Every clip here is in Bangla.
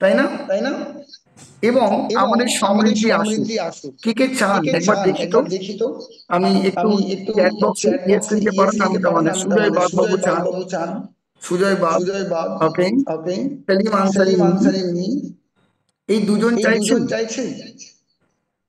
তাই না? তাই না? এবং এবং আমাদের আমাদের সমৃদ্ধি আসুক। সমৃদ্ধি আসুক। কে কে চান কে কে একবার চান দেখি তো। একবার দেখি তো। আমি একটু আমি একটু চ্যাট বক্সে চ্যাট ইয়েস বক্সে লিখতে ইয়েস পারেন। আমি লিখতে পারেন। তোমাদের আমি সুজয় তোমাদের বাগ বাবু সুজয় চান, বাবু চান, সুজয় বাগ, সুজয় বাগ, ওকে, ওকে, সেলিম আনসারি সেলিম মিমি, আনসারি মি, এই দুজন এই চাইছেন। দুজন চাইছে।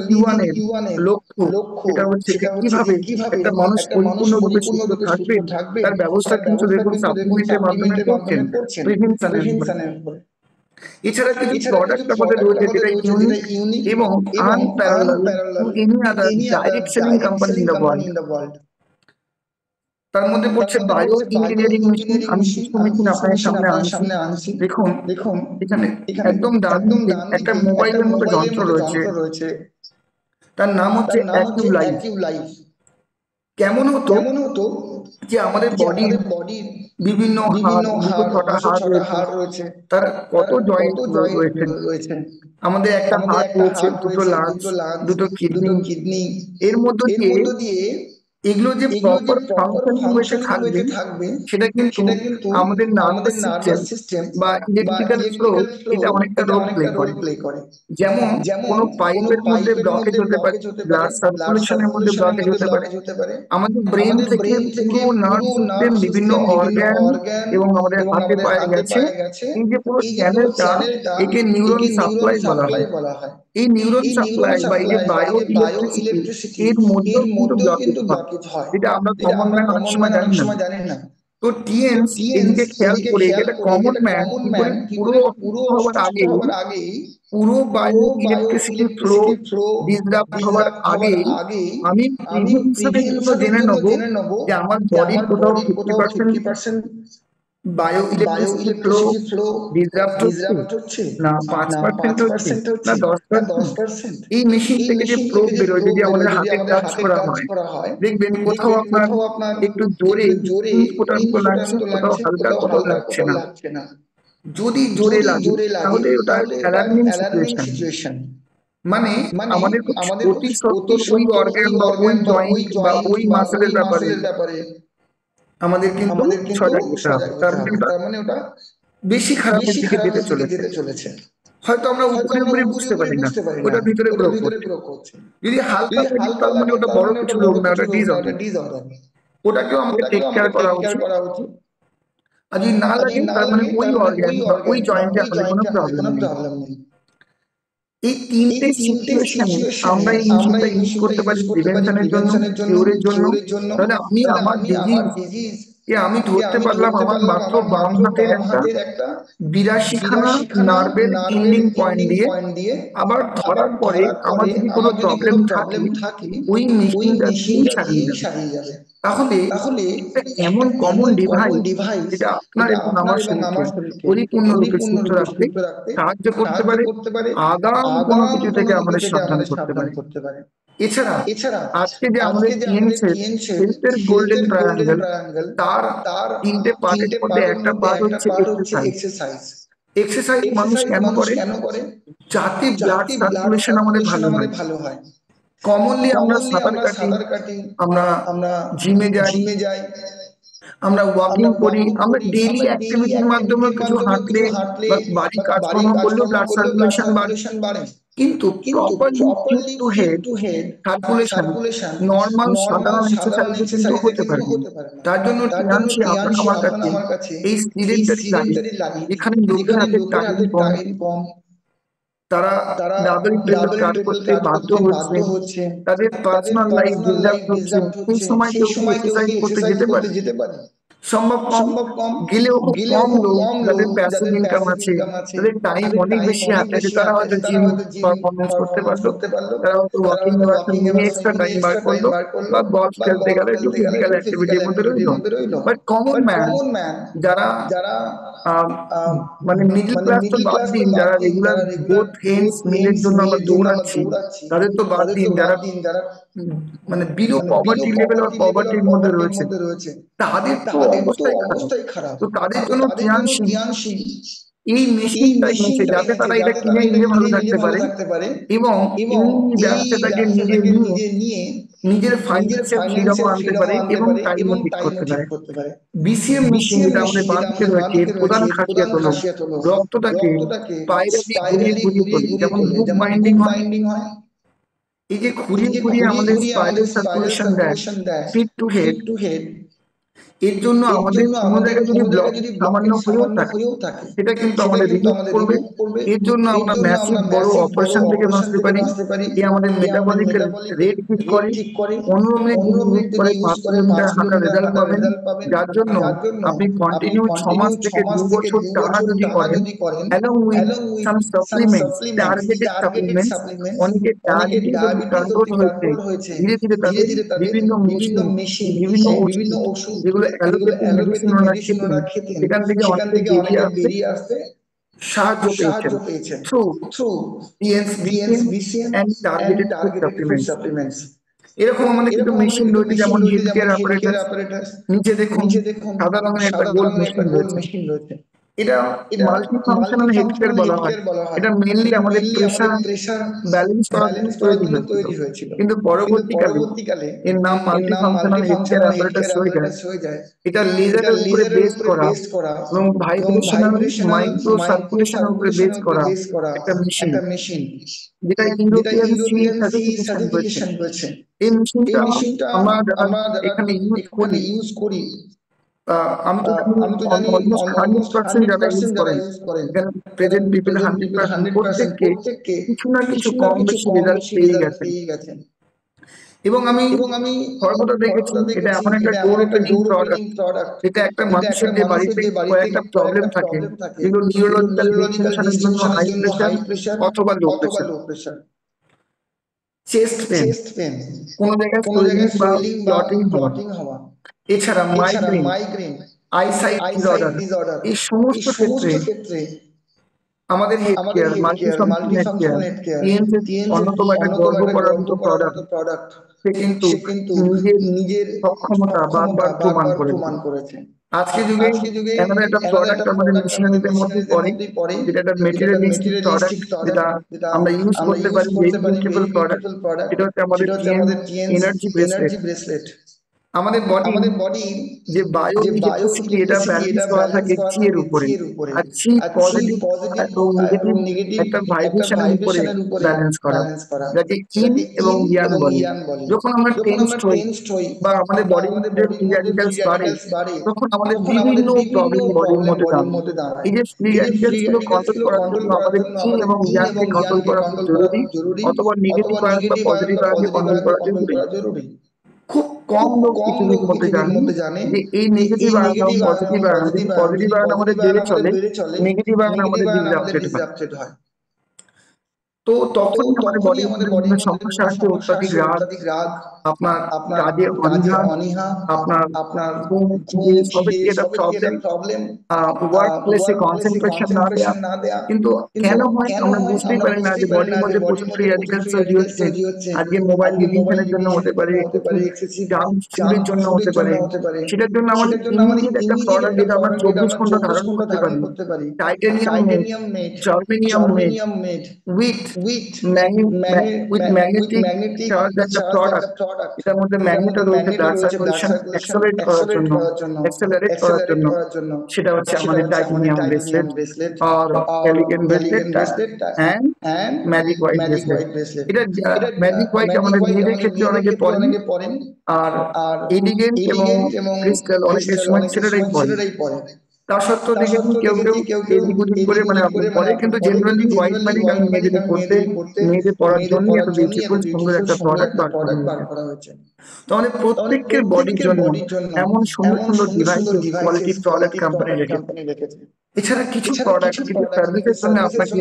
লিনিয়ার এর কিউ এর লক্ষ্য লক্ষ্য সেটা হচ্ছে যে সেটা হচ্ছে যে কিভাবে কিভাবে একটা মানুষ একটা মানুষ পরিপূর্ণরূপে সুস্থ পরিপূর্ণরূপে থাকবে, সুস্থ থাকবে, তার ব্যবস্থা তার কিন্তু ব্যবস্থা দেখুন কিন্তু দেখুন সাপ্লিমেন্টের মাধ্যমে সাপ্লিমেন্টের করছেন, মাধ্যমে করছেন, প্রিভেনশনের উপরে। প্রিভেনশনের উপরে। এছাড়া কিছু এছাড়া কিছু প্রোডাক্ট আমাদের প্রোডাক্ট রয়েছে আমাদের যেটা রয়েছে যেটা ইউনিক ইউনিক এবং এবং unparallel to unparallel any other any other direct selling direct company selling in the company world. In the world. তার মধ্যে তার পড়ছে মধ্যে বায়ো পড়ছে বায়ো ইঞ্জিনিয়ারিং মেশিন। ইঞ্জিনিয়ারিং আমি মেশিন। কিছু আমি মেশিন কিছু আপনাদের মেশিন সামনে আপনাদের আনছি, সামনে আনছি। দেখুন দেখুন এখানে এখানে একদম ডান একদম দিকে ডান একটা দিকে একটা মোবাইলের মতো মোবাইলের যন্ত্র মতো রয়েছে, যন্ত্র রয়েছে, তার নাম হচ্ছে তার নাম হচ্ছে অ্যাকিউ লাইফ। অ্যাকিউ লাইফ। কেমন হতো কেমন হতো যে আমাদের যে বডির আমাদের বডির বিভিন্ন বিভিন্ন হাড়, দুটো হাড়, ছটা দুশো হাড় ছটা রয়েছে, হাড় রয়েছে, তার তার কত কত জয়েন্ট জয়েন্ট রয়েছে। রয়েছে। আমাদের একটা আমাদের হার্ট একটা রয়েছে, হার্ট দুটো রয়েছে, লাংস, দুটো লাংস, দুটো দুটো কিডনি। কিডনি। এর মধ্য এর দিয়ে মধ্য দিয়ে এগুলো যে প্রপার ফাংশনিং ওয়েতে থাকবে সেটা কিন্তু আমাদের নার্ভাস সিস্টেম বা ইলেকট্রিক্যাল ফ্লো এটা অনেকটা রোল প্লে করে। যেমন কোনো পাইপের মধ্যে ব্লকেজ হতে পারে, ব্লাড সার্কুলেশনের মধ্যে ব্লকেজ হতে পারে, আমাদের ব্রেন থেকে পুরো নার্ভ সিস্টেম, বিভিন্ন অর্গান এবং আমাদের হাতে পায়ে গেছে, এই যে পুরো চ্যানেলটা, একে নিউরন সাপ্লাই বলা হয়। এই নিউরন সাপ্লাই বা এই যে বায়ো ইলেকট্রিসিটি, এর মধ্যেও কিন্তু ব্লকেজ হয়, যেটা আমরা কমন ম্যান অনেক সময় জানি না। তো টিএনস এদিকে খেয়াল করে, এটা একটা কমন ম্যান কি করে পুরো অসুস্থ হওয়ার আগেই, পুরো বায়ো ইলেকট্রিসিটি ফ্লো ডিসরাপ্ট হওয়ার আগেই আমি প্রিভেনশনের জন্য জেনে নেব যে আমার বডির কোথাও 50% বায়ো ইলেকট্রিসিটি ফ্লো ডিসরাপ্ট হচ্ছে, না 5% হচ্ছে, না 10%। এই মেশিন থেকে যে প্রোব বেরোয়, যদি আমাদের হাতে টাচ করা হয়, দেখবেন কোথাও আপনার একটু জোরে ফোটার মতো লাগছে, কোথাও হালকা, কোথাও লাগছে না। যদি জোরে লাগে তাহলে ওটা অ্যালার্মিং সিচুয়েশন, মানে আমাদের অতি সত্বর ওই অর্গান বা ওই জয়েন্ট বা ওই মাসেলের ব্যাপারে আমাদের কিন্তু সজাগ হতে হবে। তার মানে ওটা বেশি খারাপের দিকে যেতে চলেছে। হয়তো আমরা উপরে উপরে বুঝতে পারি না ওটা ভিতরে গ্রো করছে। যদি হালকা লাগে তার মানে ওটা বড় কিছু রোগ না, ওটা ডিসঅর্ডার, ওটাকেও আমাকে টেক কেয়ার করা উচিত। আর যদি না লাগে তার মানে ওই অর্গান বা ওই জয়েন্টে আমাদের কোনো প্রবলেম নেই। এই তিনটে সিচুয়েশনে আমরা এই মেশিনটা ইউজ করতে পারি প্রিভেনশনের জন্য, কিউরের জন্য। তাহলে আমি আমার ডিজিজ আমি ধরতে পারলাম আমার মাত্র বাম হাতের একটা 82খানা নার্ভের ইন্ডিং পয়েন্ট দিয়ে। আবার ধরার পরে আমার যদি কোনো প্রবলেম থাকে ওই মেশিনটা দিয়েই সারিয়ে যাবে। তাহলে এমন কমন ডিভাইস যেটা আপনার এবং আমার শরীরকে পরিপূর্ণরূপে সুস্থ রাখতে সাহায্য করতে পারে, আগাম কোনো কিছু থেকে আমাদের সাবধান করতে পারে। এছাড়া আজকে যে আমাদের হেলথের গোল্ডেন ট্রায়াঙ্গেল, তার তিনটে পার্টের মধ্যে একটা পার্ট হচ্ছে এক্সারসাইজ। এক্সারসাইজ মানুষ কেন করে? যাতে ব্লাড সার্কুলেশন আমাদের ভালো হয়। কমনলি আমরা সাঁতার কাটি, আমরা জিমে যাই, আমরা ওয়াকিং করি, আমরা ডেইলি অ্যাক্টিভিটির মাধ্যমে কিছু হাঁটলে বা বাড়ি কাজকর্ম করলেও ব্লাড সার্কুলেশন বাড়ে। কিন্তু properly fit to head circulation normal সাধারণ এক্সারসাইজে কিন্তু হতে পারে না। তার জন্য টিয়ানছি আপনার আমার কাছে এই সিডেন্টারি লাইফ, এখানে লোকের হাতে টাইম কম, তারা দাদরি প্রেজেন্ট কাজ করতে বাধ্য হচ্ছে, তাদের পার্সোনাল লাইফ ডিস্টার্ব হচ্ছে, এই সময় কেউ কি এক্সারসাইজ করতে যেতে পারে? সম্ভব কম, গেলেও খুব কম লোক যাদের প্যাসিভ ইনকাম আছে, তাদের টাইম অনেক বেশি হাতে আছে, তারা হয়তো জিম পারফরমেন্স করতে পারলো, তারা হয়তো ওয়াকিং এ নিয়ে এক্সট্রা টাইম বার করলো, বা গলফ খেলতে গেলে একটু ফিজিক্যাল অ্যাক্টিভিটির মধ্যে রইলো। বাট কমন ম্যান যারা মানে মিডল ক্লাস তো বাদ দিন, যারা রেগুলার বোথ এন্ডস মিলের জন্য আমরা দৌড়াচ্ছি, তাদের তো বাদ দিন, যারা মানে বিলো পভার্টি লেভেল আর পভার্টির মধ্যে রয়েছে, তাদের তো অবস্থাই খারাপ। তো তাদের জন্য টিয়ানশি এই মেশিনটা এনেছে যাতে তারা এটা কিনে নিজে ভালো থাকতে পারে এবং এই ব্যবসাটাকে নিজে নিয়ে নিজের ফাইন্যান্সিয়াল ফ্রিডমও আনতে পারে এবং টাইমও ঠিক করতে পারে। বিসিএম মেশিন যেটা আমাদের বাঁ দিকে রয়েছে, প্রধান খাসিয়াত হলো রক্তটাকে পায়রা দিয়ে ঘুরিয়ে তোলে। যেমন বুক বাইন্ডিং হয়, এই যে ঘুরিয়ে আমাদের স্পাইরাল সার্কুলেশন দেয় ফিট টু হেড, এর জন্য আমাদের কোনো জায়গায় যদি ব্লক সামান্য হয়েও থাকে সেটা কিন্তু আমাদের রিলিফ করবে। এর জন্য আমরা ম্যাসিভ বড় অপারেশন থেকে বাঁচতে পারি। এ আমাদের মেটাবলিক রেট ঠিক করে, 15 মিনিট ইউজ করে 5 কিলোমিটার হাঁটার রেজাল্ট পাবেন। যার জন্য আপনি কন্টিনিউ 6 মাস থেকে 2 বছর টানা যদি করেন, along with some supplements, targeted supplements, অনেকের ডায়াবেটিস যদি কন্ট্রোল হয়েছে, ধীরে ধীরে তাদের বিভিন্ন মেশিন, বিভিন্ন ওষুধ যেগুলো অ্যালোপ্যাথি মেডিসিন ওনারা খেতেন, সেখান থেকে অনেকে বেরিয়ে আসতে সাহায্য পেয়েছেন through BCM and targeted food supplements. এরকম আমাদের কিছু মেশিন রয়েছে, যেমন হেলথ কেয়ার অ্যাপারেটাস। নিচে দেখুন সাদা রঙের একটা গোল মেশিন রয়েছে। এটা মাল্টি ফাংশনাল হেলথ কেয়ার বলা হয়। এটা মেইনলি আমাদের প্রেশার ব্যালেন্স করার জন্য তৈরি হয়েছিল, কিন্তু পরবর্তীকালে এর নাম multi functional health care apparatus হয়ে যায়। এটা লেজারের উপরে বেস করা এবং ভাইব্রেশনাল মাইক্রো সার্কুলেশনের উপরে বেস করা একটা মেশিন, যেটা ইউরোপিয়ান সিএ সার্টিফিকেশন রয়েছে। এই মেশিনটা আমরা যারা এখানে ইউজ করি, আমি তো জানি অলমোস্ট 100% যারা ইউজ করেন এখানে প্রেজেন্ট পিপল 100% প্রত্যেককে কিছু না কিছু কম বেশি রেজাল্ট পেয়ে গেছেন। এবং আমি সর্বদা দেখেছি এটা এমন একটা ডোর ওপেনিং প্রোডাক্ট, যেটা একটা মানুষের যে বাড়িতে কয়েকটা প্রবলেম থাকে, যেগুলো নিউরোলজিক্যাল ডিসফাংশনের জন্য হাই প্রেশার অথবা লো প্রেশার, চেস্ট পেন, কোন জায়গায় সোয়েলিং বা ক্লটিং হওয়া, এছাড়া মাইগ্রেন, আইসাইট ডিসঅর্ডার, এই সমস্ত ক্ষেত্রে আমাদের health care multi functional health care TNC অন্যতম একটা গর্বপরান্বিত প্রোডাক্ট। সে কিন্তু নিজের সক্ষমতা বারবার প্রমাণ করেছে। আজকে যুগে এমন একটা প্রোডাক্ট আমাদের মেশিনারিদের মধ্যে পড়ে, যেটা একটা মেটেরিয়ালিস্টিক প্রোডাক্ট, যেটা আমরা ইউজ করতে পারি, রিউজেবল প্রোডাক্ট। এটা হচ্ছে আমাদের টিএন এনার্জি ব্রেসলেট। আমাদের বডি যে বায়ো ইলেকট্রিসিটি, এটা ব্যালেন্স করা থাকে চি এর উপরে, আর চি পজিটিভ এবং নেগেটিভ একটা ভাইব্রেশনের উপরে ব্যালেন্স করা, যাকে ইন এবং ইয়াং বলে। যখন আমরা টেনসড হই বা আমাদের বডির মধ্যে ফ্রি র্যাডিক্যালস বাড়ে, তখন আমাদের বিভিন্ন প্রবলেম বডির মধ্যে দাঁড়ায়। এই যে ফ্রি র্যাডিক্যালস গুলো কন্ট্রোল করার জন্য আমাদের চি এবং ইয়াংকে কন্ট্রোল করা খুব জরুরি, অথবা নেগেটিভ আয়ন বা পজিটিভ আয়নকে কন্ট্রোল করা জরুরি। খুব কম লোক পৃথিবীর মধ্যে জানে যে এই নেগেটিভ আয়ন এবং পজিটিভ আয়ন, যদি পজিটিভ আয়ন আমাদের বেড়ে চলে, নেগেটিভ আয়ন আমাদের ডিসরাপ্টেড হয়। তো তখনই আমাদের বডির মধ্যে বিভিন্ন সমস্যা আসে, অত্যাধিক রাগ, আপনার কাজে অনীহা, আপনার ঘুম, খিদে সবই একটা প্রবলেম, ওয়ার্ক প্লেসে কনসেন্ট্রেশন না দেওয়া। কিন্তু কেন হয় আমরা বুঝতেই পারি না যে বডির মধ্যে প্রচুর ফ্রি র্যাডিক্যালস তৈরি হচ্ছে। আজকে মোবাইল গেমিং খেলার জন্য হতে পারে, জাঙ্ক ফুডের জন্য হতে পারে। সেটার জন্য আমাদের ইমিডিয়েট একটা প্রোডাক্ট, যেটা আমরা 24 ঘন্টা ধারণ করতে পারি, titanium made, germanium made with magnetic charge একটা প্রোডাক্ট। এটার মধ্যে ম্যাগনেটও রয়েছে ব্লাড সার্কুলেশন অ্যাক্সেলারেট করার জন্য। সেটা হচ্ছে আমাদের টাইটানিয়াম ব্রেসলেট আর elegant bracelet and magic white bracelet. এটা ম্যাজিক হোয়াইট আমাদের মেয়েদের ক্ষেত্রে অনেকে পরেন, আর এলিগেন্ট এবং ক্রিস্টাল অনেকের সময় ছেলেরাই পরে। তা সত্ত্বেও দেখেছি কেউ এদিক ওদিক করে মানে আপনি পরে, কিন্তু জেনারেলি হোয়াইট ম্যাজিক আমি মেয়েদের পরার জন্য এত বিউটিফুল সুন্দর একটা প্রোডাক্ট বার করা হয়েছে। তো আমাদের প্রত্যেকের বডির জন্য এমন সুন্দর সুন্দর ডিভাইস কোয়ালিটি প্রোডাক্ট কোম্পানি রেখেছে। এছাড়া কিছু প্রোডাক্ট, কিছু সার্ভিসের জন্য আপনাকে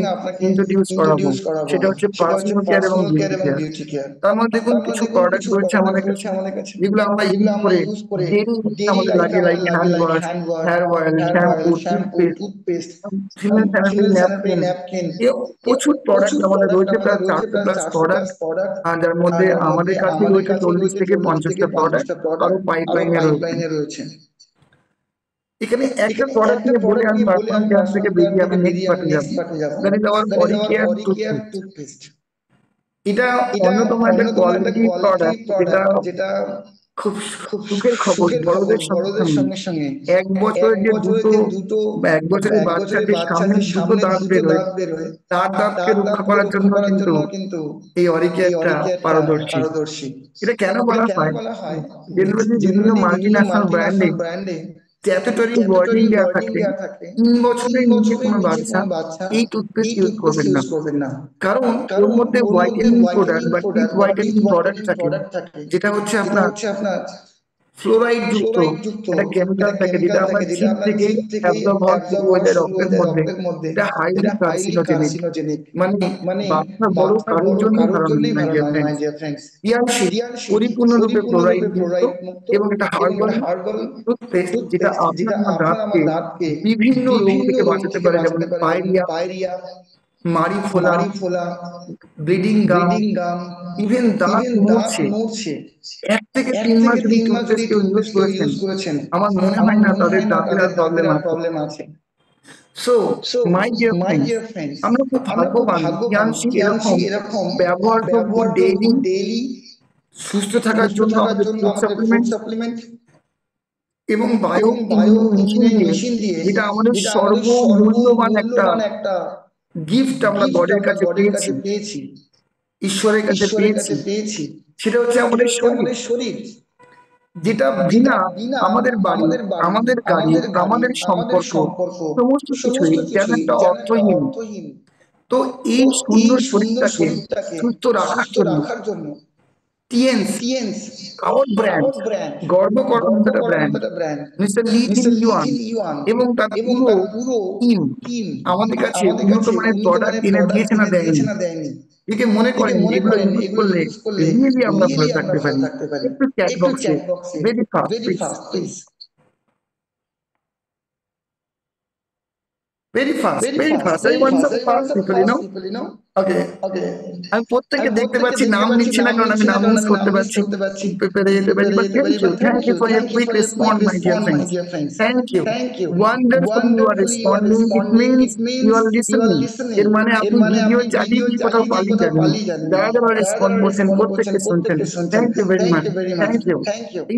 ইন্ট্রোডিউস করাবো, সেটা হচ্ছে পার্সোনাল কেয়ার এবং বিউটি কেয়ার। তার মধ্যে দেখুন কিছু প্রোডাক্ট রয়েছে আমাদের কাছে, যেগুলো আমরা ইউজ করে ডেইলি আমাদের লাগে, like hand wash, hair oil, shampoo, toothpaste, female sanitary napkin. প্রচুর প্রোডাক্ট আমাদের রয়েছে, প্রায় 400+ প্রোডাক্ট, আর যার মধ্যে আমাদের কাছে রয়েছে 40 থেকে 50টা প্রোডাক্ট, আরো পাইপলাইনে রয়েছে। এখানে একটা প্রোডাক্ট নিয়ে বলে আমি পার্সোনাল কেয়ার থেকে বেরিয়ে আমি নেক্সট পার্টে যাব। That is our body care toothpaste. এটা অন্যতম একটা কোয়ালিটি প্রোডাক্ট, যেটা খুব সুখের খবর বড়দের সঙ্গে। 1 বছরের যে এক বছরের বাচ্চার যে সামনে দুটো দাঁত বেরোয়, তার দাঁতকে রক্ষা করার জন্য কিন্তু এই অরিকেয়ারটা পারদর্শী। এটা কেন বলা হয়? জেনারেলি বিভিন্ন মাল্টিন্যাশনাল ব্র্যান্ডে স্ট্যাটুটরি ওয়ার্নিং দেওয়া থাকে 3 বছরের নিচে কোনো বাচ্চা এই টুথপেস্ট ইউজ করবেন না, কারণ এর মধ্যে হোয়াইটেনিং প্রোডাক্ট বা টিথ হোয়াইটেনিং প্রোডাক্ট থাকে, যেটা হচ্ছে আপনার ফ্লোরাইড যুক্ত একটা কেমিক্যাল থাকে, যেটা আমরা জিভ থেকে অ্যাবজর্ব হওয়ার শুরু হয়ে যায় রক্তের মধ্যে। এটা হাইলি কার্সিনোজেনিক, মানে বাচ্চা বড় কারোর জন্যই ভালো নয় ডিয়ার ফ্রেন্ডস। ইয়ানশি পরিপূর্ণরূপে ফ্লোরাইড মুক্ত এবং এটা হার্বাল টুথপেস্ট, যেটা আপনার আমার দাঁতকে বিভিন্ন রোগ থেকে বাঁচাতে পারে, যেমন পায়রিয়া, মাড়ি ফোলা, ব্লিডিং গাম, ইভেন দাঁত নড়ছে। 1 থেকে 3 মাস যদি টুথপেস্ট কেউ ইউজ করেছেন, আমার মনে হয় না তাদের দাঁতের আর প্রবলেম আছে। So So, my dear my friends, dear friends, আমরা খুব আমরা খুব ভাগ্যবান ভাগ্যবান জ্ঞানশীল জ্ঞানশীল এরকম এরকম ব্যবহারযোগ্য ব্যবহারযোগ্য ডেইলি ডেইলি সুস্থ থাকার সুস্থ জন্য থাকার আমাদের জন্য ফুড আমাদের ফুড সাপ্লিমেন্ট সাপ্লিমেন্ট এবং বায়ো এবং বায়ো ইঞ্জিনিয়ারিং মেশিন ইঞ্জিনিয়ারিং দিয়ে, মেশিন দিয়ে, যেটা আমাদের যেটা আমাদের সর্বমূল্যবান একটা সর্বমূল্যবান একটা গিফট আমরা গিফট গডের আমরা কাছে গডের পেয়েছি, কাছে পেয়েছি, ঈশ্বরের কাছে ঈশ্বরের পেয়েছি। কাছে পেয়েছি। সেটা হচ্ছে সেটা আমাদের হচ্ছে শরীর, আমাদের শরীর, যেটা যেটা বিনা বিনা আমাদের বাড়ি, আমাদের বাড়ি, আমাদের গাড়ি, আমাদের গাড়ি, আমাদের আমাদের সম্পর্ক, সম্পর্ক, সমস্ত কিছুই সমস্ত যেন কিছুই একটা যেন একটা অর্থহীন। অর্থহীন। তো তো এই এই সুন্দর সুন্দর শরীরটাকে শরীরটাকে সুস্থ রাখার সুস্থ জন্য রাখার জন্য টিএনস, টিএনস, আওয়ার ব্র্যান্ড, আওয়ার ব্র্যান্ড, গর্ব গর্ব করমদাটা ব্র্যান্ড, করমদাটা ব্র্যান্ড, মিস্টার লি জিন মিস্টার লি ইউয়ান জিন ইউয়ান এবং তার এবং পুরো তার পুরো টিম টিম আমাদের কাছে আমাদের উন্নত কাছে মানের উন্নত প্রোডাক্ট মানের এনে প্রোডাক্ট দিয়েছে না এনে দেয়নি। দিয়েছে না দেয়নি। একে মনে একে করেন মনে এগুলো করেন ইউজ এগুলো করলে ইউজ করলে রিয়েলি আমরা রিয়েলি ভালো আমরা থাকতে ভালো পারি। থাকতে পারি। একটু চ্যাট একটু বক্সে চ্যাট বক্সে very fast very please, fast please, very fast, very very fast, fast, I very want fast. Some I want fast some people, fast people, okay. Okay. আমি প্রত্যেককে আমি দেখতে প্রত্যেককে পাচ্ছি, দেখতে নাম পাচ্ছি, নিচ্ছি না নাম কারণ আমি নিচ্ছি না নাম কারণ ইউজ আমি নাম করতে ইউজ পারছি, করতে পারছি, পেরে যেতে পারি। পেরে বাট যেতে থ্যাংক পারি, you, but thank you for your thank you quick for your quick respond my dear response, my friends. dear friends. Thank you, Thank you. Wonderful you R Wonderfully you are responding, it responding. Means It you means R you are listening. listening. এর মানে এর আপনি মানে ভিডিও আপনি চালিয়ে ভিডিও দিয়ে কোথাও চালিয়ে দিয়ে পালিয়ে কোথাও যাননি, পালিয়ে যাননি। যারা যারা যারা রেসপন্ড যারা করছেন রেসপন্ড করছেন প্রত্যেককে শুনছেন। প্রত্যেককে শুনছেন। Thank you very Thank much, you very much. Thank you Thank you. For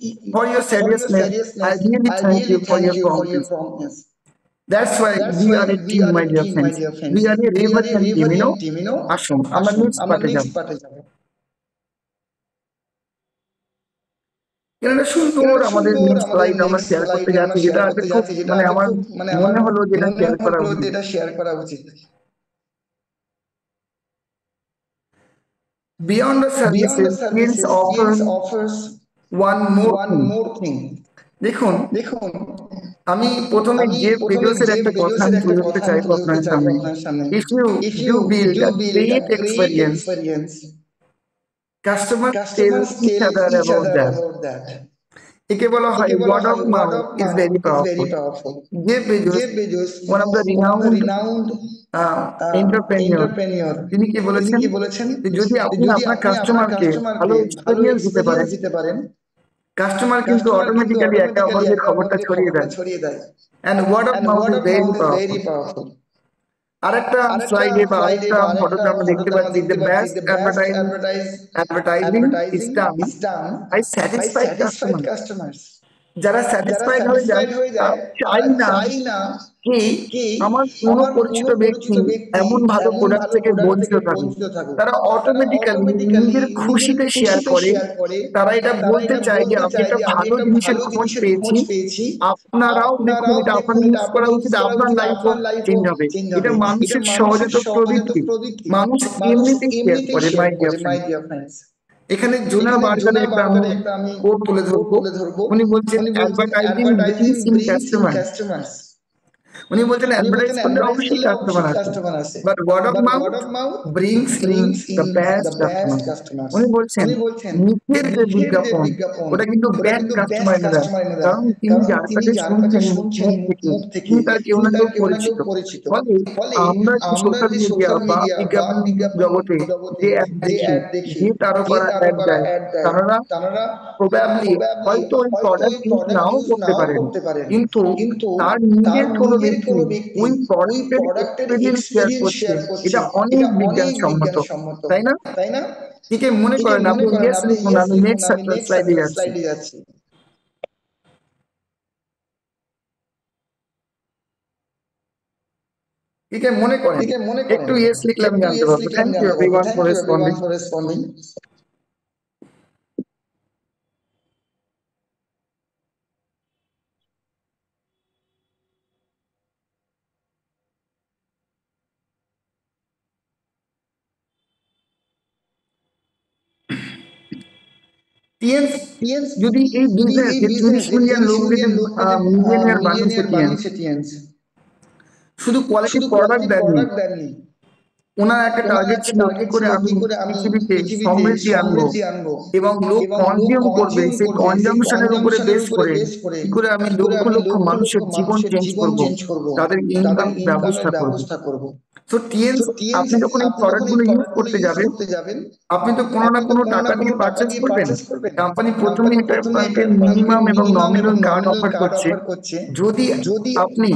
your For your seriousness. I seriousness, really I thank you really for thank your you for your promptness. promptness. That's why That's we why are a we team, are my a dear team, my friends. dear friends. We are a We are a Reverend team, Reverend team, আসুন আমরা আসুন নেক্সট আমরা পার্টে যাব। নেক্সট পার্টে যাব। একটা সুন্দর একটা আমাদের সুন্দর নেক্সট আমাদের স্লাইড আমরা নেক্সট শেয়ার করতে স্লাইডে আমরা যাচ্ছি, যেটা শেয়ার আজকে করতে খুব যাচ্ছি, যেটা মানে আজকে আমার খুব মানে আমার মনে হলো যেটা মনে শেয়ার করা হলো উচিত। যেটা শেয়ার করা উচিত। Beyond the Beyond the services, TNS services, TNS offers offers one more one thing. more thing. দেখুন, দেখুন, আমি প্রথমে আমি যে প্রথমে বেজোসের যে একটা কথা বেজোসের আমি একটা তুলে ধরতে কথা আমি চাইবো তুলে ধরতে আপনার চাইবো সামনে। আপনার সামনে। If you If do you build a build a great great experience, experience, customers tell customers each tell other each about other that. about that. একে বলা হয় একে বলা ওয়ার্ড অফ হয় word mouth of is mouth very is very powerful. powerful. Jeff Bezos, Jeff Bezos, one of the one of the renowned renowned entrepreneur, entrepreneur, তিনি কি তিনি বলেছেন কি বলেছেন যে যদি যে আপনি যদি আপনার আপনি আপনার কাস্টমারকে ভালো কাস্টমারকে ভালো এক্সপিরিয়েন্স দিতে এক্সপিরিয়েন্স পারেন, দিতে পারেন, কাস্টমার কিন্তু কাস্টমার কিন্তু অটোমেটিক্যালি একে অটোমেটিক্যালি অপরকে একে খবরটা অপরকে ছড়িয়ে খবরটা দেয়। ছড়িয়ে দেয়। And word of And mouth word is of very mouth is powerful. very powerful. আরেকটা আরেকটা স্লাইডে বা স্লাইডে আরেকটা বা আরেকটা ফটোতে আমরা দেখতে ফটোতে আমরা পাচ্ছি, দেখতে দ্য পাচ্ছি best the best advertising is advertising done is done by by satisfied satisfied customer. customers. যারা যারা স্যাটিসফাইড হয়ে যায় স্যাটিসফাইড হয়ে তারা যায় চাই তারা না চাই না কি কি আমার কোনো আমার পরিচিত কোনো ব্যক্তি পরিচিত ব্যক্তি এমন ভালো এমন প্রোডাক্ট ভালো থেকে প্রোডাক্ট বঞ্চিত থেকে থাকুক। বঞ্চিত থাকুক। তারা তারা অটোমেটিক্যালি অটোমেটিক্যালি নিজের নিজের খুশিতে শেয়ার খুশিতে করে, শেয়ার করে, তারা এটা তারা বলতে এটা চায় যে বলতে আমি চায় একটা যে আমি ভালো একটা জিনিসের ভালো খোঁজ জিনিসের পেয়েছি, খোঁজ পেয়েছি, আপনারাও দেখুন আপনারাও এটা দেখুন আপনার এটা ইউজ করা আপনার উচিত, ইউজ করা আপনার উচিত, লাইফও আপনার লাইফও চেঞ্জ হবে। চেঞ্জ এটা হবে। এটা মানুষের মানুষের সহজাত সহজাত প্রবৃত্তি, প্রবৃত্তি, মানুষ মানুষ এমনিতেই শেয়ার এমনিতেই করে, শেয়ার মাই করে, dear my friend. Dear friends. এখানে জোনা এখানে বার্গারের জোনা একটা আমি বার্গারের একটা আমি কোট তুলে কোড ধরবো। তুলে ধরবো। উনি বলছেন উনি বলছেন advertising advertising brings in brings in customer. Customers. উনি বলছেন উনি অ্যাডভার্টাইজ বলছেন করলে অ্যাডভার্টাইজ অবশ্যই করলে কাস্টমার অবশ্যই আসে, কাস্টমার আসে, but word of but mouth word of mouth brings in brings the in best the best customer. Customers. উনি বলছেন উনি বলছেন মুখের যে মুখের যে বিজ্ঞাপন বিজ্ঞাপন ওটা কিন্তু ওটা ব্যাড কিন্তু কাস্টমার বেস্ট এনে দেয়, কাস্টমার এনে দেয়, কারণ তিনি কারণ যার তিনি কাছে যার কাছে শুনছেন শুনছেন মুখ থেকে মুখ থেকে তিনি তার কেউ তিনি না তার কেউ কেউ না কেউ পরিচিত। পরিচিত। ফলে ফলে আমরা যে আমরা সোশ্যাল যে মিডিয়া সোশ্যাল বা মিডিয়া বা বিজ্ঞাপন বিজ্ঞাপন জগতে জগতে যে অ্যাড যে দেখি, অ্যাড দেখি, যে যে তারকারা অ্যাড তারকারা দেয়, অ্যাড দেয়, তারা তারা প্রবাবলি প্রবাবলি হয়তো ওই হয়তো ওই প্রোডাক্ট ইউজ প্রোডাক্ট নাও ইউজ করতে নাও পারেন, করতে পারেন, কিন্তু কিন্তু তার তার নিজের কোনো নিজের ব্যক্তি কোনো ব্যক্তি ওই ওই প্রোডাক্টের প্রোডাক্টের এক্সপিরিয়েন্স শেয়ার এক্সপিরিয়েন্স করছে, শেয়ার করছে, এটা অনেক এটা অনেক বিজ্ঞানসম্মত, বিজ্ঞানসম্মত, তাই না? তাই না? একে মনে একে করেন মনে আপনি করেন ইয়েস আপনি লিখুন, ইয়েস আমি লিখুন, নেক্সট আমি নেক্সট স্লাইডে যাচ্ছি। স্লাইডে যাচ্ছি। একে মনে করেন, একে মনে করেন, একটু ইয়েস লিখলে আমি একটু জানতে ইয়েস পারবো। লিখলে থ্যাংক আমি ইউ জানতে পারবো। Everyone for thank you everyone responding. For responding. TNS TNS যদি এই যদি বিজনেস এই যে বিজনেস 30 যে মিলিয়ন 30 লোককে যে মিলিয়ন লোককে যে মিলিয়নিয়ার বানিয়েছে মিলিয়নিয়ার টিএনস, বানিয়েছে টিএনস, শুধু কোয়ালিটি শুধু প্রোডাক্ট কোয়ালিটি দেননি, প্রোডাক্ট দেননি, ওনার একটা ওনার টার্গেট একটা ছিল কি টার্গেট করে ছিল আমি কি করে আমি পৃথিবীতে পৃথিবীতে সমৃদ্ধি আনবো সমৃদ্ধি আনবো এবং লোক এবং লোক কনজিউম করবে, কনজিউম সেই করবে, সেই কনজামশনের উপরে কনজামশনের বেস উপরে করে বেস করে কি করে আমি কি করে লক্ষ আমি লক্ষ লক্ষ লক্ষ মানুষের জীবন মানুষের চেঞ্জ জীবন করব, চেঞ্জ করব, তাদের তাদের ইনকাম ইনকামের ব্যবস্থা করব। ব্যবস্থা করব। সো টিএনস, আপনি যখন এই প্রোডাক্টগুলো ইউজ করতে যাবেন, আপনি তো কোনো না কোনো টাকা দিয়ে পারচেজ করবেন। কোম্পানি প্রথমে এটা আপনাকে মিনিমাম এবং নমিনাল কার্ড অফার করছে। যদি আপনি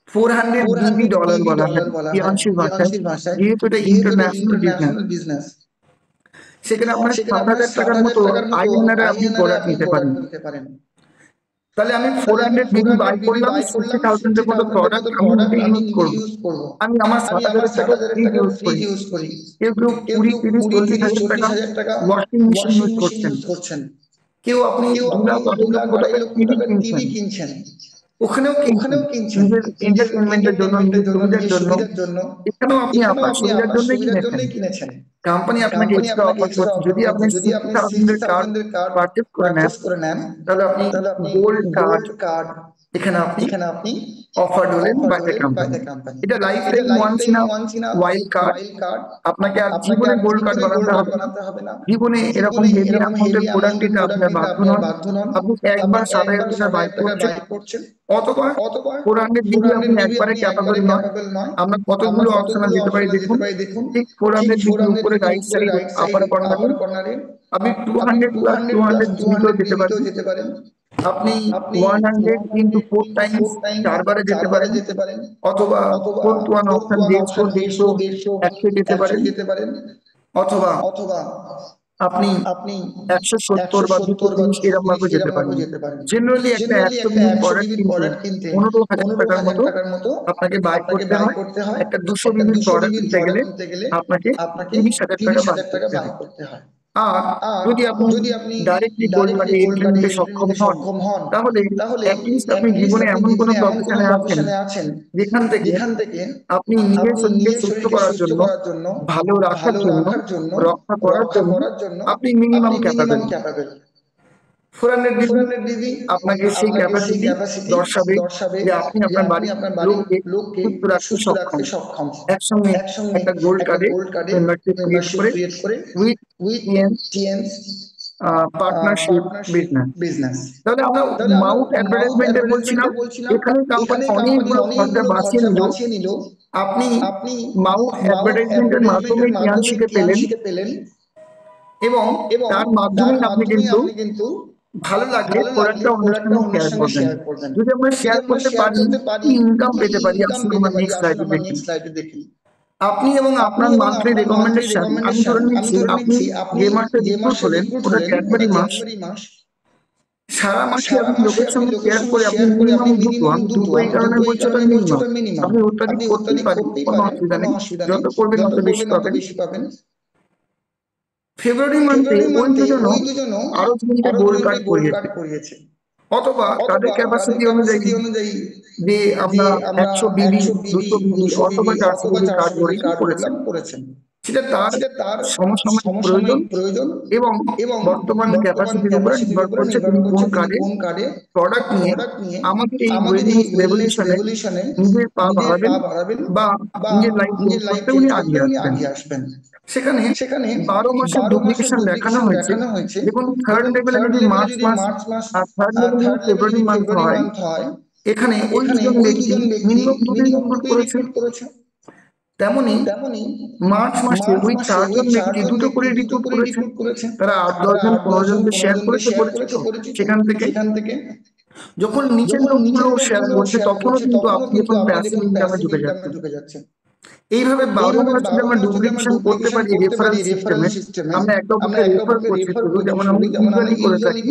$400 বলা হয় তিয়ানশির ভাষায়, যেহেতু এটা ইন্টারন্যাশনাল বিজনেস, সেখানে আপনার 7,000 টাকার মতো আইএনআর আপনি প্রোডাক্ট নিতে পারেন। তাহলে আমি 400 বিবি বাই করলাম, 60,000 এর মতো প্রোডাক্ট আমি নিজে ইউজ করবো। আমি আমার 7,000 টাকা ফ্রিজ ইউজ করি। কেউ 20, 30, 40,000 টাকা ওয়াশিং মেশিন ইউজ করছেন। কেউ আপনি 2 লাখ 2.5 লক্ষ টাকার টিভি কিনছেন, ওখানেও কিনছেন নিজের এন্টারটেনমেন্টের জন্য, নিজের সুবিধার জন্য। এখানেও আপনি আপনার সুবিধার জন্যই কিনেছেন। কোম্পানি আপনাকে এক্সট্রা অফার করছে, যদি আপনি 60,000 এর কার্ড পারচেজ করে নেন, তাহলে আপনি গোল্ড কার্ড এখানে আপনি অফার হলেন বাই দ্য কোম্পানি। এটা lifetime once in a wild card. আপনাকে আর জীবনে গোল্ড কার্ড বানাতে হবে না। জীবনে এরকম হেভি অ্যামাউন্টের প্রোডাক্ট দিতে আপনার বাধ্য নন। আপনি একবার 7,000 টাকা বাই করছেন, অথবা 400 বিবি আপনি একবারে ক্যাপাবল নয়। আমরা কতগুলো অপশন দিতে পারি দেখুন। ঠিক 400 বিবির উপরে রাইট সাইড আপার কর্নারে আপনি 200 প্লাস 200 জিবিতেও যেতে পারেন। আপনি 100 ইনটু 4 টাইমস 4 বারে যেতে পারেন, অথবা 4 টু 1 অপশন 150, 100 যেতে পারেন, অথবা আপনি 170 বা 230 এরকম ভাবে যেতে পারেন। জেনারেলি একটা 100 বিবি প্রোডাক্ট কিনতে 15,000 টাকার মতো আপনাকে বাই করতে হয়। একটা 200 বিবি প্রোডাক্ট কিনতে গেলে আপনাকে 30,000 টাকা বাই করতে হয়। আর যদি আপনি ডাইরেক্টলি গোল্ড কার্ডে এন্ট্রি নিতে সক্ষম হন, তাহলে অ্যাটলিস্ট আপনি জীবনে এমন কোনো প্রফেশনে আছেন যেখান থেকে আপনি নিজের শরীরকে সুস্থ করার জন্য, ভালো রাখার জন্য, রক্ষা করার জন্য আপনি মিনিমাম ক্যাপাবল। 400 বিবি আপনাকে সেই ক্যাপাসিটি দর্শাবে যে আপনি আপনার বাড়ির লোককে সুস্থ রাখতে সক্ষম। একসঙ্গে একটা গোল্ড কার্ডে মেম্বারশিপ ক্রিয়েট করে উইথ টিএনস পার্টনারশিপ বিজনেস। তাহলে আমরা মাউথ অ্যাডভার্টাইজমেন্টে বলছিলাম, এখানে কোম্পানি অনেকগুলো খরচা বাঁচিয়ে নিল। আপনি মাউথ অ্যাডভার্টাইজমেন্টের মাধ্যমে টিএনসিকে পেলেন, এবং তার মাধ্যমে আপনি কিন্তু ভালো লাগলে প্রোডাক্টটা অন্যের সঙ্গে শেয়ার করবেন। যদি আমরা শেয়ার করতে পারি, ইনকাম পেতে পারি। আসুন আমরা নেক্সট স্লাইডে দেখি। আপনি এবং আপনার মান্থলি রেকমেন্ডেশন, আমি ধরে নিচ্ছি আপনি যে মাসে রিক্রুট হলেন ওটা ক্যাডবেরি মাস, সারা মাসে আপনি লোকের সঙ্গে শেয়ার করে আপনি মিনিমাম দুটো এই কারণে বলছি ওটা মিনিমাম। আপনি অত্যাধিক করতেই পারেন, কোনো অসুবিধা নেই, যত করবেন তত বেশি পাবেন। ফেব্রুয়ারি মান্থে ওই দুজন আরো তিনটে গোল্ড কার্ড করিয়েছে, অথবা তাদের ক্যাপাসিটি অনুযায়ী যে আমরা 100 বিবি, 200 বিবি অথবা 400 বিবি কার্ড করেছেন। সেটা তার সমসাময়িক প্রয়োজন এবং বর্তমান ক্যাপাসিটির উপরে নির্ভর করছে তিনি কোন কার্ডে প্রোডাক্ট নিয়ে আমাদের এই ওয়েডিং রেভলিউশনে নিজের পা বাড়াবেন বা নিজের লাইফ লিড করতে উনি আগে আসবেন। সেখানে 12 মাসের ডুপ্লিকেশন দেখানো হয়েছে। দেখুন থার্ড লেভেলে যদি মার্চ মাস আর থার্ড লেভেলে যদি ফেব্রুয়ারি মান্থ হয়, এখানে ওই দুজন ব্যক্তি মিনিমাম দুটো রিক্রুট করেছে। তেমনি মার্চ মাসে ওই 4 জন ব্যক্তি দুটো করে রিক্রুট করেছে। তারা 8-10 জন 15 জনকে শেয়ার করেছে পরিচিত। সেখান থেকে যখন নিচের লোকগুলো শেয়ার করছে, তখনও কিন্তু আপনি যখন প্যাসিভ ইনকামে ঢুকে যাচ্ছেন। এইভাবে 12 মাস যদি আমরা ডুপ্লিকেশন করতে পারি রেফারেল সিস্টেমে, আমরা একে অপরকে রেফার করছি শুধু, যেমন আমরা ইউজুয়ালি করে থাকি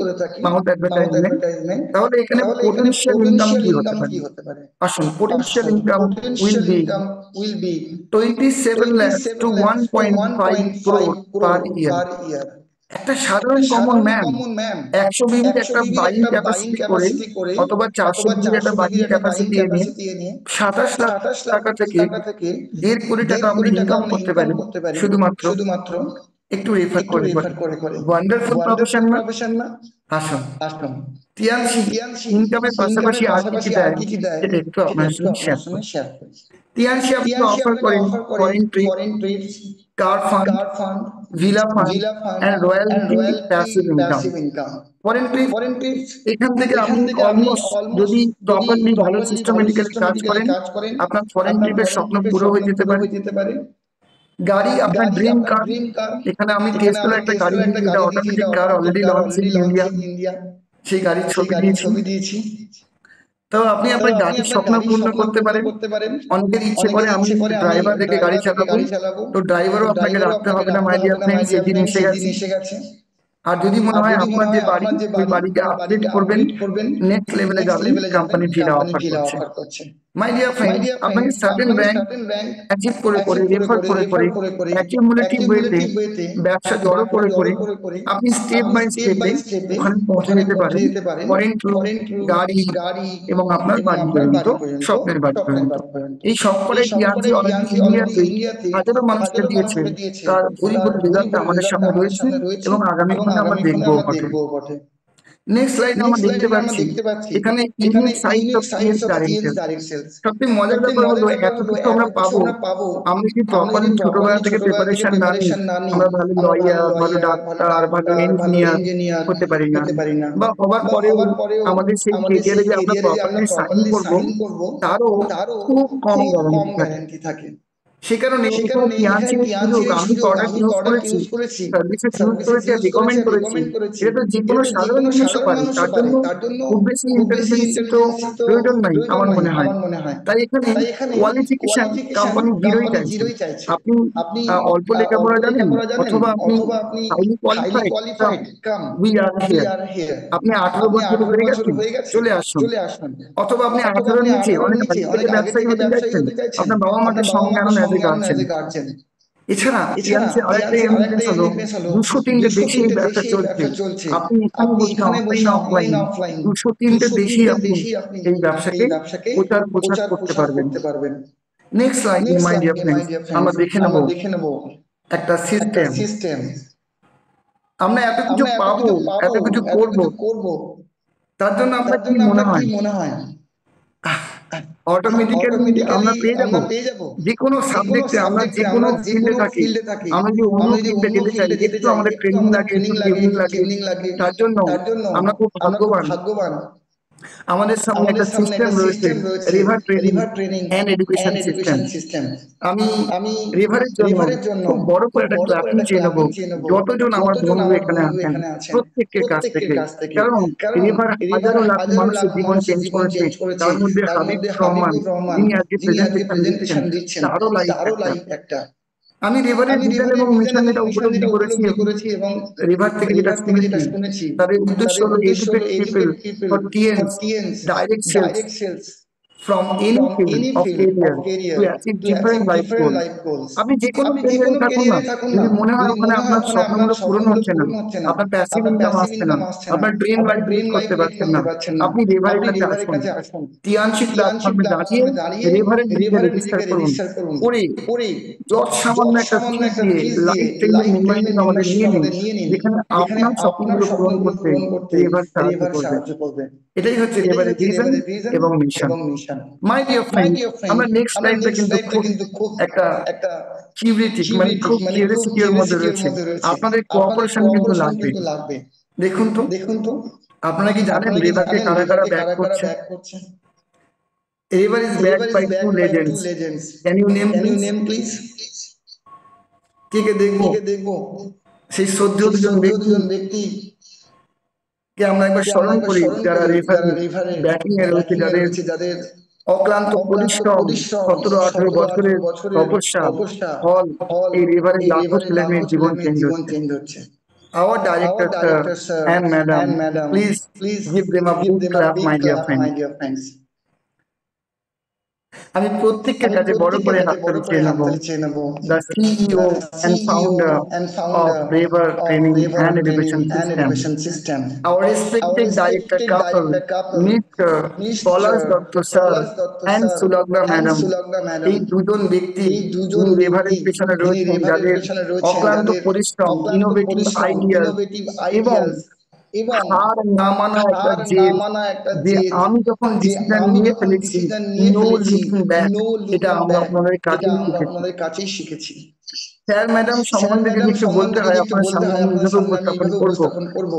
মাউথ অ্যাডভার্টাইজমেন্ট, তাহলে এখানে পোটেনশিয়াল ইনকাম কি হতে পারে? আসুন, potential income will be 27 lakhs to 1.5 crore per year। একটা সাধারণ কমন ম্যান 100 বিবির একটা বাইং ক্যাপাসিটি করে অথবা 400 বিবির একটা বাইং ক্যাপাসিটি নিয়ে 27 লাখ টাকা থেকে 1.5 কোটি টাকা আপনি ইনকাম করতে পারেন শুধুমাত্র একটু রেফার করে। ওয়ান্ডারফুল প্রফেশন না? আসুন, টিএনসি ইনকামের পাশাপাশি আর কি দেয় সেটা একটু আপনার সঙ্গে শেয়ার করি। টিএনসি আপনি অফার করেন foreign trip, car fund, villa fund and royalty passive income. Foreign trip, এখান থেকে আপনি অলমোস্ট যদি প্রপারলি ভালো সিস্টেমেটিক্যালি কাজ করেন, আপনার ফরেন ট্রিপের স্বপ্ন পুরো হয়ে যেতে পারে। গাড়ি, আপনার ড্রিম কার, এখানে আমি টেসলা একটা গাড়ি নিয়েছি, এটা automatic car, already launch in India, সেই গাড়ির ছবি দিয়েছি। তো আপনি আপনার গাড়ির স্বপ্ন পূর্ণ করতে পারেন। অনেকের ইচ্ছে করে আমি ড্রাইভার রেখে গাড়ি চালাবো, তো ড্রাইভারও আপনাকে রাখতে হবে না মাই ডিয়ার ফ্রেন্ডস, সেদিন এসে গেছে। আর যদি মনে হয় আপনার যে বাড়ি, ওই বাড়িকে আপডেট করবেন, নেক্সট লেভেলে যাবেন, কোম্পানি ভিলা অফার করছে। মাই ডিয়ার ফ্রেন্ডস, আপনাকে সার্টেন র্যাঙ্ক অ্যাচিভ করে রেফার করে অ্যাকিউমুলেটিভ ওয়েতে ব্যবসা জড়ো করে আপনি স্টেপ বাই স্টেপে ওখানে পৌঁছে যেতে পারেন, ফরেন ট্যুর, গাড়ি এবং আপনার বাড়ি পর্যন্ত, স্বপ্নের বাড়ি পর্যন্ত। এই সবকটাই টিআরজি অলরেডি ইন্ডিয়াতে হাজারো মানুষকে দিয়েছে, তার ভুরি রেজাল্ট আমাদের সামনে রয়েছে এবং আগামী দিনে আমরা দেখবো বটে। নেক্সট স্লাইড আমরা দেখতে পাচ্ছি এখানে unique size of sales direct sales. সবচেয়ে মজার ব্যাপার হলো এত কিছু আমরা পাবো, আমরা যদি প্রপারলি ছোটবেলা থেকে প্রিপারেশন না নিই, আমরা ভালো লয়ার, ভালো ডাক্তার, ভালো ইঞ্জিনিয়ার হতে পারি না, বা হবার পরেও আমাদের সেই কেরিয়ারে যে আমরা প্রপারলি সাইন করবো তারও খুব কম গ্যারান্টি থাকে। সে কারণে এখানে টিআরজির সুযোগ, আমি প্রোডাক্ট ইউজ করেছি, সার্ভিসেস ইউজ করেছি আর রিকমেন্ড করেছি, এটা তো যে কোনো সাধারণ জিনিসও পারি, তার জন্য খুব বেশি ইন্টেলিজেন্সি তো প্রয়োজন নাই আমার মনে হয়। তাই এখানে কোয়ালিফিকেশন কোম্পানি জিরোই চাইছে। আপনি অল্প লেখাপড়া জানেন অথবা আপনি highly qualified, come we are here. আপনি 18 বছর হয়ে গেছেন, চলে আসুন। অথবা আপনি 18 নিচে অনেক আগে থেকে ব্যবসায়ী হতে চাইছেন, আপনার বাবা মাকে সঙ্গে আনুন অ্যাজ এ গার্জেন। এছাড়া টিআরজি আরেকটা ইউনিকনেস হলো 203টে দেশে এই ব্যবসা চলছে। আপনি এখানে বলছেন অফলাইন অফলাইন 203টে দেশেই আপনি এই ব্যবসাকে প্রচার করতে পারবেন। Next slide my dear friends, আমরা দেখে নেব একটা সিস্টেম। আমরা এত কিছু পাবো, এত কিছু করবো, তার জন্য আপনার কি মনে হয় অটোমেটিক্যালি আমরা পেয়ে যাবো যে কোনো সাবজেক্টে, আমরা যে কোনো ফিল্ডে থাকি, আমরা যদি অন্য ফিল্ডে যেতে চাই একটু আমাদের ট্রেনিং লাগে, একটু ট্রেনিং লাগে, তার জন্য আমরা খুব ভাগ্যবান। আমাদের সামনে একটা সিস্টেম রয়েছে, river training and education system. আমি রিভারের জন্য খুব বড় করে একটা ক্লাপিং চেয়ে নেবো যতজন আমার বন্ধু এখানে আছেন প্রত্যেকের কাছ থেকে, কারণ রিভার হাজারো লাখ মানুষের জীবন চেঞ্জ করেছে, তার মধ্যে হাবিব রহমান যিনি আজকে প্রেজেন্টেশন দিচ্ছেন তারও লাইফ একটা। আমি রিভারের ভিশন এবং মিশন এটা উপলব্ধি করেছি এবং রিভার থেকে যেটা শুনেছি তাদের উদ্দেশ্য হলো educate people for TNS direct sales from any field of career to achieve different life goals. আপনি যে কোনো ক্যারিয়ারে থাকুন না, যদি মনে হয় ওখানে আপনার স্বপ্নগুলো পূরণ হচ্ছে না, আপনার প্যাসিভ ইনকাম আসছে না, আপনার ড্রিম লাইফ লিড করতে পারছেন না, আপনি রেভারের কাছে আসুন। টিআরজি প্ল্যাটফর্মে দাঁড়িয়ে রেভারের বিরুদ্ধে রেজিস্টার করুন, করে যত সামান্য একটা ফিস দিয়ে লাইফ চেঞ্জিং মুভমেন্ট আমাদের নিয়ে নিন, যেখানে আপনার স্বপ্নগুলো পূরণ করতে রেভার সাহায্য করবে। এটাই হচ্ছে রেভারের ভিশন এবং মিশন। মাই ডিয়ার ফ্রেন্ড, আমরা নেক্সট স্লাইডটা কিন্তু খুব একটা কিউরিটি, মানে খুব কিউরিয়াসিটির মধ্যে রয়েছে। আপনাদের কোঅপারেশন কিন্তু লাগবে। দেখুন তো আপনারা কি জানেন রেভারকে কারা কারা ব্যাক করছে? Revar is backed by two legends. Can you name please? কে দেখবো সেই শ্রদ্ধেয় দুজন ব্যক্তি কে আমরা একবার স্মরণ করি, যারা রেভার ব্যাটিং এ রয়েছে, যাদের অক্লান্ত পরিশ্রম, 17-18 বছরের তপস্যা ফল এই রেভারের লাখো ছেলেমেয়ের জীবন চেঞ্জ হচ্ছে। Our director sir and madam, please give them a big clap, my dear friends. আমি প্রত্যেকের কাছে বড় করে হাততালি চেয়ে নেব। The CEO and founder of Revar Training and Education System, our respected director couple, Mr. Polash Dr. Sir and Sulagna Madam, এই দুজন ব্যক্তি যিনি রেভারের পেছনে রয়েছেন, যাদের অক্লান্ত পরিশ্রম, ইনোভেটিভ আইডিয়া এবং হার না মানা একটা যে আমি যখন ডিসিশন নিয়ে ফেলেছি নো লুকিং ব্যাক, এটা আমরা আপনাদের কাছেই শিখেছি। স্যার ম্যাডাম সম্বন্ধে যদি একটু বলতে হয় আপনার সামনে আমি এইভাবে উপস্থাপন করব।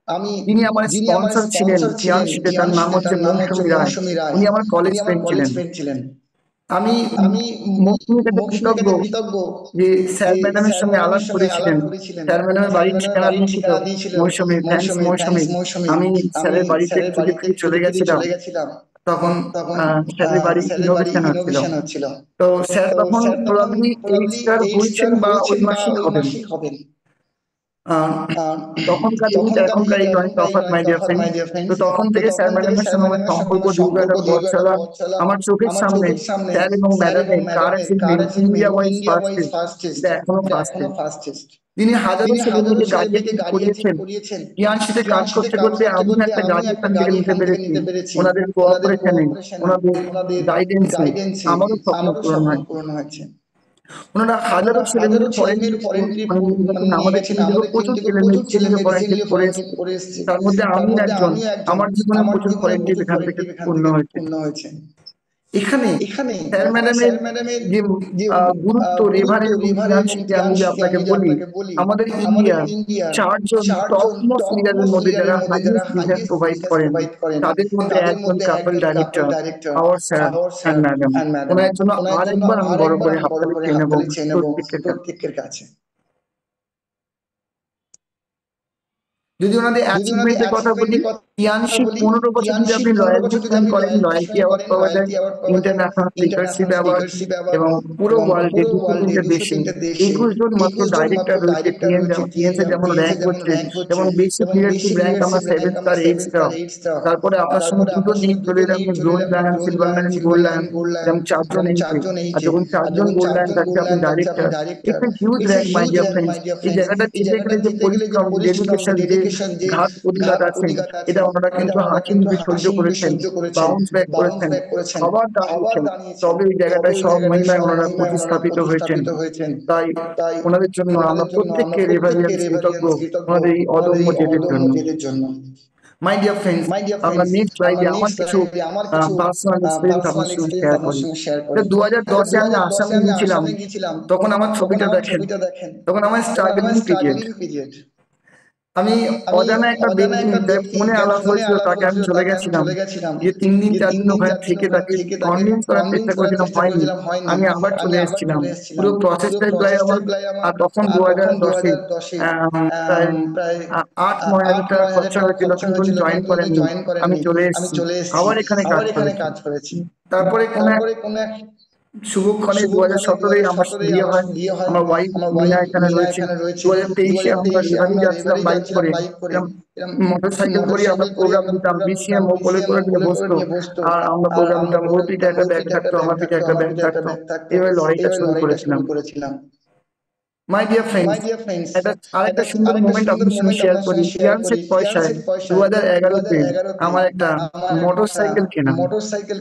আমি যিনি আমার স্পন্সর ছিলেন টিয়ানশিতে, তার নাম হচ্ছে মৌসুমী রায়। উনি আমার কলেজ ফ্রেন্ড ছিলেন। আমি মৌসুমীর কাছে কৃতজ্ঞ যে স্যার ম্যাডামের সঙ্গে আলাপ করেছিলেন। স্যার ম্যাডামের বাড়ির ঠিকানা দিয়েছিল মৌসুমী। থ্যাংকস মৌসুমী। আমি স্যারের বাড়িতে ছুটি থেকে চলে গেছিলাম, তখন স্যারের বাড়ি ইনোভেশন হচ্ছিল। তো স্যার তখন প্রবাবলি 8 স্টার বলছেন বা ওই মাসিক হবেন। তখনকার এই এখনকার এই অনেক তফাৎ মাই ডিয়ার ফ্রেন্ড। তো তখন থেকে স্যার ম্যাডামের সঙ্গে আমার সম্পর্ক দীর্ঘ পথ চলা। আমার চোখের সামনে স্যার এবং ম্যাডামের কার অ্যাচিভমেন্ট ইন্ডিয়া ওয়াইজ ফার্স্টেস্ট, এটা এখনো ফার্স্টেস্ট। তিনি হাজারো ছেলে মেয়েকে গাড়ি করিয়েছেন। টিয়ানশিতে কাজ করতে করতে আমি একটা গাড়ি এখান থেকে নিতে পেরেছি। ওনাদের কোঅপারেশনে, ওনাদের গাইডেন্সে আমারও স্বপ্ন পূরণ হয়েছে। ওনারা হাজারো ছেলে মেয়ের ফরেন ট্রিপ নিয়েছেন। আমাদের টিম থেকে প্রচুর ছেলে মেয়ে ফরেন ট্রিপ করে এসেছে। তার মধ্যে আমি একজন। আমার জীবনে প্রচুর ফরেন ট্রিপ এখান থেকে পূর্ণ হয়েছে। এখানে স্যার ম্যাডামের যে গুরুত্ব, রেভারেন্স এবং টিয়ানশিপকে আমি যদি আপনাকে বলি, আমাদের ইন্ডিয়ার 4 জন টপ মোস্ট লিডারের মধ্যে যারা হাইয়েস্ট রিজাল্ট প্রোভাইড করেন, তাদের মধ্যে একজন couple director our sir and madam. ওনার জন্য আরেকবার আমি বড় করে হাততালি চেয়ে নেব প্রত্যেকের কাছে। যদি ওনাদের অ্যাচিভমেন্টের কথা বলি, টিয়ানশিপ 15 বছর যদি আপনি লয়ালটি জয়েন করেন, লয়ালটি অ্যাওয়ার্ড পাওয়া যায়, ইন্টারন্যাশনাল লিডারশিপ অ্যাওয়ার্ড, এবং পুরো ওয়ার্ল্ডে 203টে দেশে 21 জন মাত্র ডাইরেক্টর রয়েছে। টিএনসি যেমন র্যাঙ্ক হচ্ছে, এবং বেসিক লিডারশিপ র্যাঙ্ক আমরা 7 স্টার 8 স্টার। তারপরে আপনার সঙ্গে দুটো লিগ চলে এলাম, bronze lion, silver lion, gold lion, যেমন 4 জন এন্ট্রি। আর যখন 4 জন গোল্ড লায়ন থাকছে আপনি director, it's a huge rank my dear friends. এই জায়গাটা চিন্তা করে যে পরিশ্রম, ডেডিকেশন, যে ঘাত প্রতিঘাত আছে, এটা ওনারা কিন্তু হাসি মুখে সহ্য করেছেন, বাউন্স ব্যাক করেছেন, আবার দাঁড়িয়েছেন। তবে এই জায়গাটায় সব মহিমায় ওনারা প্রতিস্থাপিত হয়েছেন। তাই ওনাদের জন্য আমরা প্রত্যেককে রেভারিয়ান্স কৃতজ্ঞ, ওনাদের এই অদম্য জেদের জন্য। মাই ডিয়ার ফ্রেন্ডস, আমরা নেক্সট স্লাইডে আমার কিছু পার্সোনাল এক্সপেরিয়েন্স আপনার সঙ্গে শেয়ার করি। 2010-এ আমি আসামে গিয়েছিলাম। তখন আমার ছবিটা দেখেন, তখন আমার স্ট্রাগলিং পিরিয়ড। আমি অজানা একটা ব্যক্তি, ফোনে আলাপ হয়েছিল, তাকে আমি চলে গেছিলাম, যে 3 দিন 4 দিন ওখানে থেকে তাকে কনভিন্স করার চেষ্টা করেছিলাম, হয়নি। আমি আবার চলে এসেছিলাম। পুরো প্রসেসটাই প্রায় আমার, আর তখন 2010-এ প্রায় 8-9 হাজার টাকা খরচা হয়েছিল, কিন্তু উনি জয়েন করেননি। আমি চলে এসেছি, আবার এখানে কাজ করেছি। তারপরে কোনো এক শুভক্ষণে 2017-এ আমার বিয়ে হয়। আমার ওয়াইফ মিনা এখানে রয়েছে। 2023-এ আমরা রেভারি যাচ্ছিলাম বাইক করে, মোটরসাইকেল করে আমরা প্রোগ্রাম দিতাম। বিসিএম ও কোলে করে নিয়ে বসতো, আর আমরা প্রোগ্রাম দিতাম। ওর পিঠে একটা ব্যাগ থাকতো, আমার পিঠে একটা ব্যাগ থাকতো। এভাবে লড়াইটা শুরু করেছিলাম। মাই ডিয়ার ফ্রেন্ডস, আরেকটা সুন্দর মোমেন্ট আপনার সঙ্গে শেয়ার করি। টিয়ানশিপ পয়সায় 2011-তে আমার একটা মোটরসাইকেল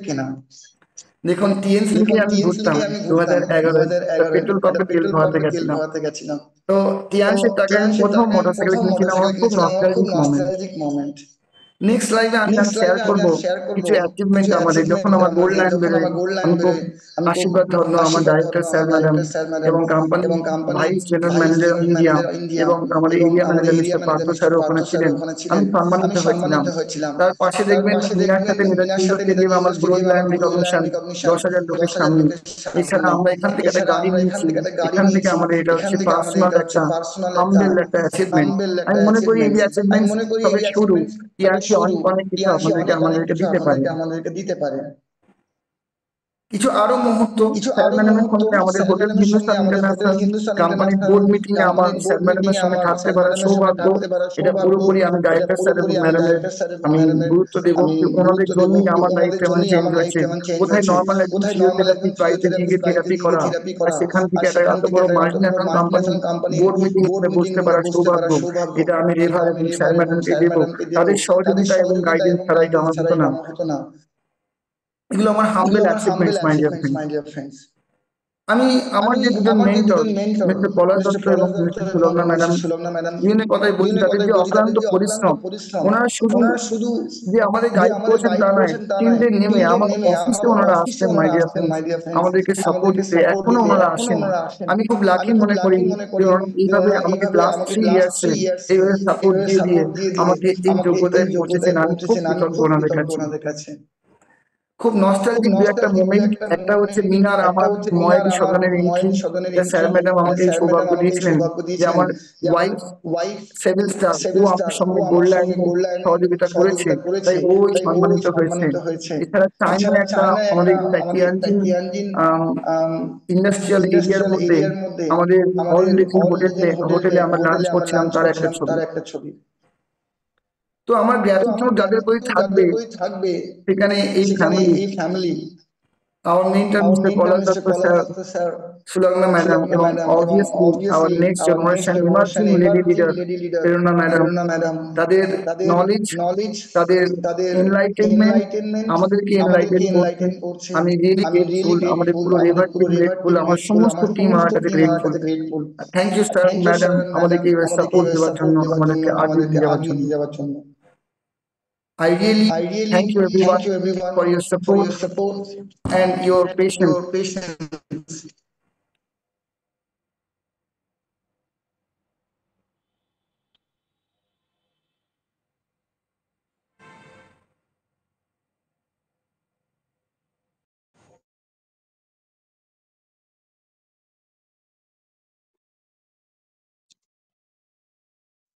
কেনা। দেখুন, টিএনসি থেকে আমি ঘুরতাম 2011-এ, পেট্রোল পাম্পে তেল ভরাতে গেছিলাম। তো টিয়ানশিপ টাকা আমি প্রথম মোটরসাইকেল কিনেছিলাম। আমার খুব নস্টালজিক মোমেন্ট। নেক্সট স্লাইডে আমি শেয়ার করব কিছু অ্যাচিভমেন্ট আমাদের। যখন আমার গোল্ড লাইন বেরোয়, আমি খুব আশীর্বাদ ধন্য আমার ডাইরেক্টর স্যার ম্যাডাম এবং company vice general manager India এবং আমাদের area manager mister Partha sir ওখানে ছিলেন। আমি সম্মানিত হয়েছিলাম। তার পাশে দেখবেন মিনার সাথে নেতাজিন্দ স্টেডিয়ামে আমার গোল্ড লাইন রিকগনিশন 10,000 লোকের সামনে। এছাড়া আমরা এখান থেকে একটা গাড়ি নিয়েছি। এখান থেকে আমাদের এটা হচ্ছে পার্সোনাল একটা হাম্বেল একটা অ্যাচিভমেন্ট। আমি মনে করি এই অ্যাচিভমেন্ট তবে শুরু। টিয়ানশি অনেক কিছু আমাদেরকে দিতে পারে। কিছু আরো মুহূর্ত স্যার ম্যাডামের সঙ্গে আমাদের হোটেল হিন্দুস্তান ইন্টারন্যাশনাল কোম্পানির বোর্ড মিটিং এ আমার স্যার ম্যাডামের সঙ্গে থাকতে পারার সৌভাগ্য। এটা পুরোপুরি আমি ডাইরেক্টর স্যার এবং ম্যাডামের আমি গুরুত্ব দেবো। ওনাদের জন্যই আমার লাইফটা এমন চেঞ্জ হয়েছে। কোথায় নর্মাল একজন ফিজিওথেরাপি প্রাইভেট গিয়ে থেরাপি করা, আর সেখান থেকে একটা এত বড় মাল্টিন্যাশনাল কোম্পানির বোর্ড মিটিং এ বসতে পারার সৌভাগ্য, এটা আমি রেভা এবং স্যার ম্যাডামকে দেবো। তাদের সহযোগিতা এবং গাইডেন্স ছাড়াই আমার হতো না। এগুলো আমার humble achievements my dear friends. আমি আমার যে দুজন মেন্টর, মিস্টার পলাশ দত্ত এবং মিস্টার সুলগ্না ম্যাডাম, বিভিন্ন কথাই বলছি, তাদের যে অক্লান্ত পরিশ্রম, ওনারা শুধু যে আমাদের গাইড করেছেন তা নয়, ফিল্ডে নেমে আমার অফিসে ওনারা আসছেন মাই ডিয়ার ফ্রেন্ডস, আমাদেরকে সাপোর্ট দিতে এখনো ওনারা আসেন। আমি খুব লাকি মনে করি যে ওনারা এইভাবে আমাকে লাস্ট 3 ইয়ার্সে এইভাবে সাপোর্ট দিয়ে দিয়ে আমাকে এই যোগ্যতায় পৌঁছেছেন। আমি খুব কৃতজ্ঞ ওনাদের কাছে। খুব নস্টালজিক দু একটা মোমেন্ট, একটা হচ্ছে মিনার আমার ময়াদি সদনের এন্ট্রি, স্যার ম্যাডাম আমাকে এই সৌভাগ্য দিয়েছিলেন যে আমার ওয়াইফ সেভেন স্টার, ও আমার সঙ্গে গোল্ড লাইনে সহযোগিতা করেছে, তাই ও সম্মানিত হয়েছে। এছাড়া চায়না একটা আমাদের তিয়ানজিন ইন্ডাস্ট্রিয়াল এরিয়ার মধ্যে আমাদের অল রিজিন হোটেলে আমরা লাঞ্চ করছিলাম, তার একটা ছবি। তো আমার গ্র্যাটিটিউড যাদের প্রতি থাকবে সেখানে এই family, our mentor Mr. Polak Datta sir, Sulagna madam, এবং obviously our next generation emerging lady leader Prerna madam, তাদের নলেজ, তাদের এনলাইটেনমেন্ট আমাদেরকে এনলাইটেন করছে। আমি রিয়েলি গ্রেটফুল, আমাদের পুরো রেভার টিম গ্রেটফুল, আমার সমস্ত টিম আমার কাছে grateful. Thank you sir madam, আমাদেরকে সাপোর্ট দেওয়ার জন্য, আমাদেরকে আগিয়ে নিয়ে যাওয়ার জন্য। I really thank you everyone for your support and your patience.